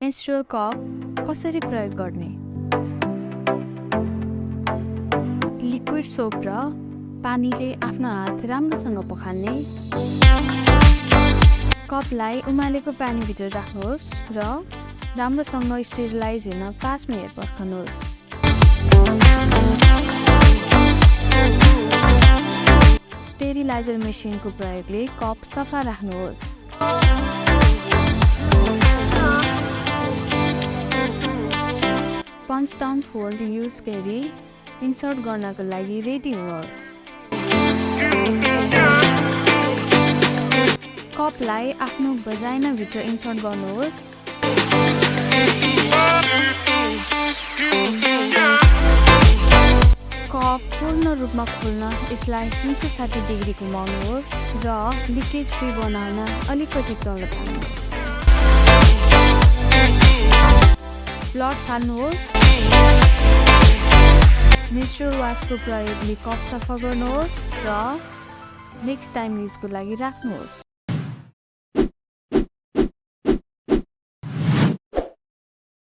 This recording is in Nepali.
menstrual कप कसरी प्रयोग गर्ने? लिक्विड सोप र पानीले आफ्नो हात राम्रोसँग पखाल्ने। कपलाई उमालेको पानीभित्र राख्नुहोस् र राम्रोसँग स्टेरिलाइज हुन 5 मिनेट पर्खनुहोस्। स्टेरिलाइजर मेसिनको प्रयोगले कप सफा राख्नुहोस्। पन्च डाउन फोल्ड युज गरी इन्सर्ट गर्नको लागि रेडी हुनुहोस्। कपलाई आफ्नो भजाइनाभित्र इन्सर्ट गर्नुहोस्। कप पूर्ण रूपमा खोल्न यसलाई 360 डिग्री घुमाउनुहोस् र लिकेज फ्री बनाउन अलिकति तल पार्नुहोस्। ब्लड फाल्नुहोस्। menstrual वासको प्रयोगले कप सफा गर्नुहोस् र नेक्स्ट टाइम युजको लागि राख्नुहोस्।